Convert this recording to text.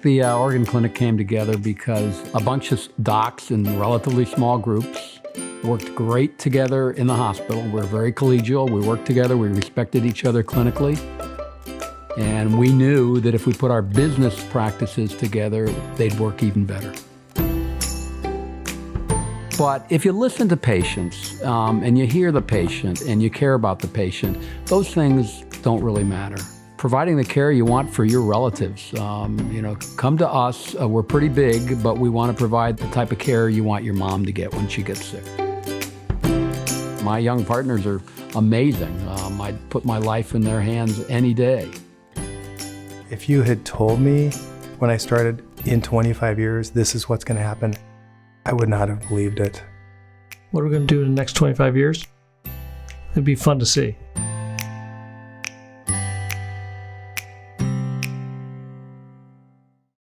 the organ clinic came together because a bunch of docs in relatively small groups worked great together in the hospital. We're very collegial. We worked together. We respected each other clinically. And we knew that if we put our business practices together, they'd work even better. But if you listen to patients and you hear the patient and you care about the patient, those things don't really matter. Providing the care you want for your relatives. Come to us. We're pretty big, but we want to provide the type of care you want your mom to get when she gets sick. My young partners are amazing. I'd put my life in their hands any day. If you had told me when I started in 25 years, this is what's going to happen, I would not have believed it. What are we going to do in the next 25 years? It'd be fun to see.